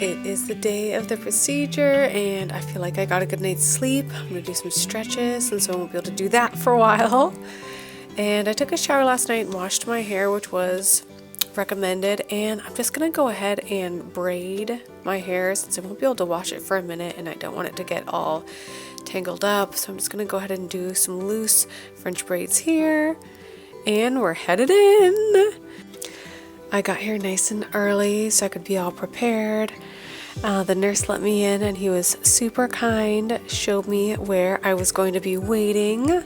It is the day of the procedure and I feel like I got a good night's sleep. I'm gonna do some stretches and so I won't be able to do that for a while. And I took a shower last night and washed my hair, which was recommended, and I'm just gonna go ahead and braid my hair since I won't be able to wash it for a minute and I don't want it to get all tangled up. So I'm just gonna go ahead and do some loose French braids here and we're headed in. I got here nice and early so I could be all prepared. The nurse let me in and he was super kind, showed me where I was going to be waiting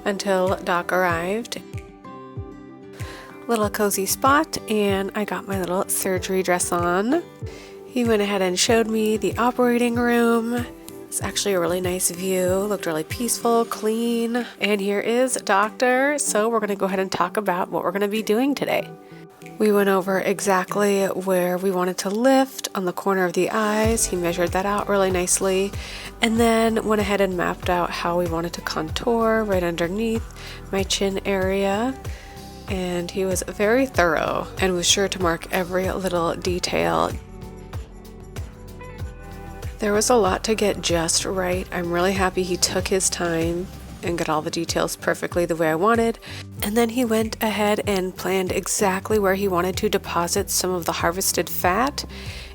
until Doc arrived. Little cozy spot, and I got my little surgery dress on. He went ahead and showed me the operating room. It's actually a really nice view, looked really peaceful, clean. And here is Doctor, so we're gonna go ahead and talk about what we're gonna be doing today. We went over exactly where we wanted to lift on the corner of the eyes. He measured that out really nicely and then went ahead and mapped out how we wanted to contour right underneath my chin area. And he was very thorough and was sure to mark every little detail. There was a lot to get just right. I'm really happy he took his time and got all the details perfectly the way I wanted. And then he went ahead and planned exactly where he wanted to deposit some of the harvested fat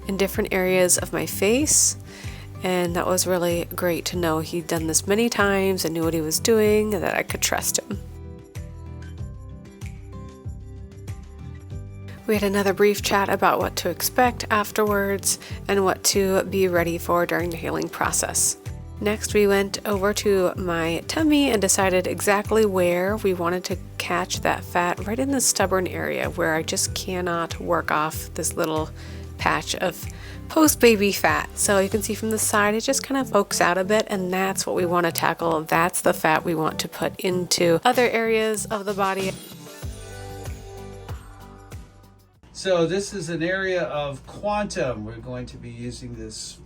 in different areas of my face. And that was really great to know he'd done this many times and knew what he was doing and that I could trust him. We had another brief chat about what to expect afterwards and what to be ready for during the healing process. Next, we went over to my tummy and decided exactly where we wanted to catch that fat, right in the stubborn area where I just cannot work off this little patch of post-baby fat. So you can see from the side, it just kind of pokes out a bit, and that's what we want to tackle. That's the fat we want to put into other areas of the body. So this is an area of quantum. We're going to be using this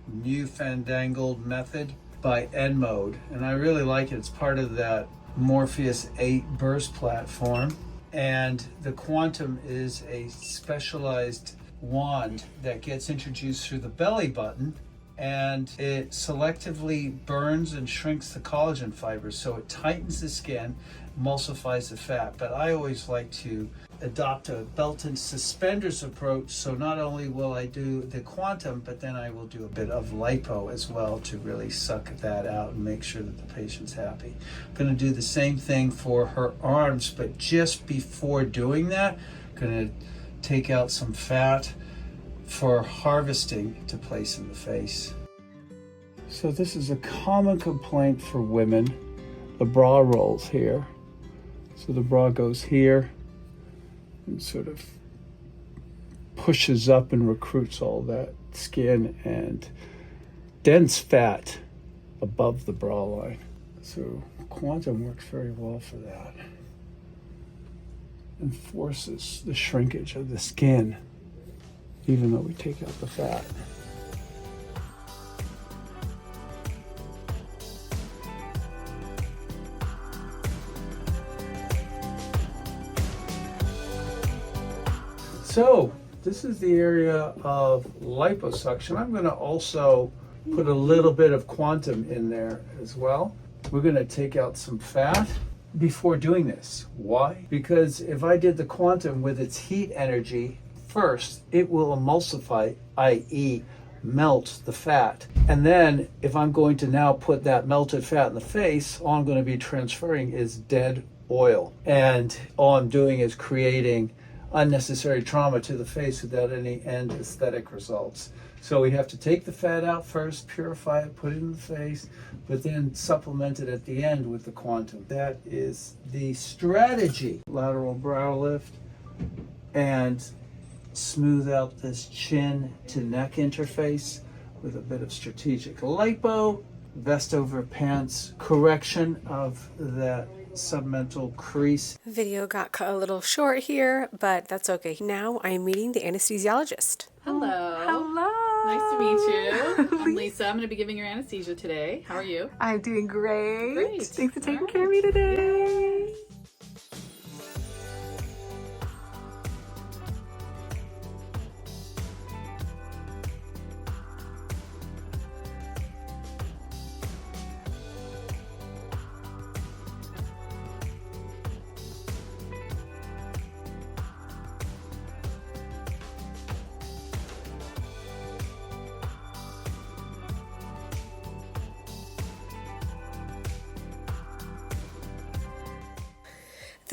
new fandangled method by N-Mode, and I really like it. It's part of that Morpheus 8 burst platform, and the quantum is a specialized wand that gets introduced through the belly button, and it selectively burns and shrinks the collagen fibers, so it tightens the skin, emulsifies the fat. But I always like to adopt a belt and suspenders approach, so not only will I do the quantum, but then I will do a bit of lipo as well to really suck that out and make sure that the patient's happy. I'm going to do the same thing for her arms, but just before doing that, I'm going to take out some fat for harvesting to place in the face. So this is a common complaint for women, the bra rolls here. So the bra goes here and sort of pushes up and recruits all that skin and dense fat above the bra line. So quantum works very well for that and forces the shrinkage of the skin even though we take out the fat. So this is the area of liposuction. I'm going to also put a little bit of quantum in there as well. We're going to take out some fat before doing this. Why? Because if I did the quantum with its heat energy first, it will emulsify, i.e. melt the fat. And then if I'm going to now put that melted fat in the face, all I'm going to be transferring is dead oil. And all I'm doing is creating unnecessary trauma to the face without any end aesthetic results. So we have to take the fat out first, purify it, put it in the face, but then supplement it at the end with the quantum. That is the strategy. Lateral brow lift and smooth out this chin to neck interface with a bit of strategic lipo, vest over pants, correction of that submental crease. Video got cut a little short here, but that's okay. Now I'm meeting the anesthesiologist. Hello. Hello. Nice to meet you. I'm Lisa. I'm going to be giving your anesthesia today. How are you? I'm doing great. Great. Thanks for taking All care of me today.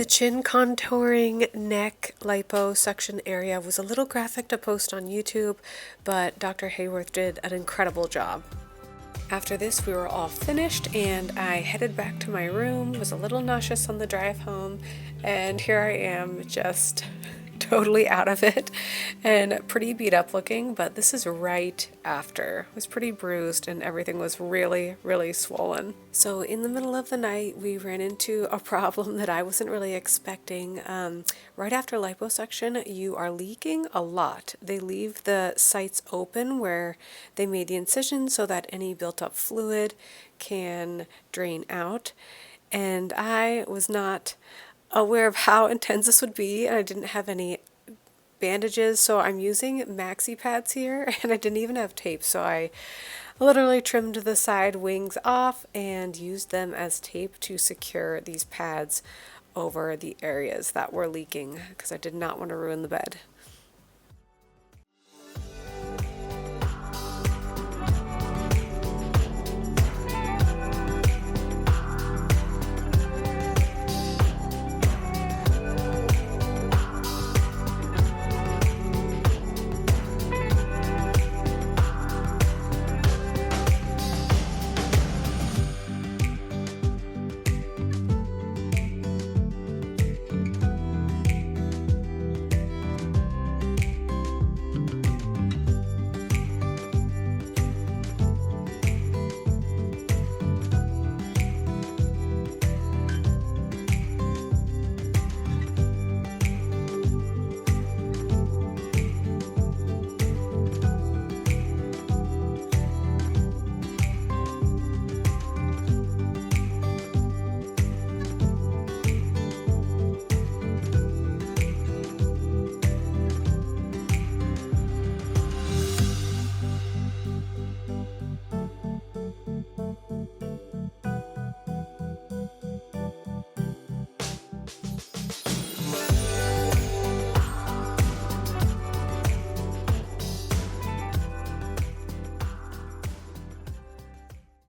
The chin contouring neck liposuction area was a little graphic to post on YouTube, but Dr. Haworth did an incredible job. After this, we were all finished and I headed back to my room, was a little nauseous on the drive home, and here I am just totally out of it and pretty beat up looking, but this is right after. I was pretty bruised and everything was really, really swollen. So in the middle of the night, we ran into a problem that I wasn't really expecting. Right after liposuction, you are leaking a lot. They leave the sites open where they made the incision so that any built up fluid can drain out. And I was not aware of how intense this would be, and I didn't have any bandages, so I'm using maxi pads here, and I didn't even have tape, so I literally trimmed the side wings off and used them as tape to secure these pads over the areas that were leaking because I did not want to ruin the bed.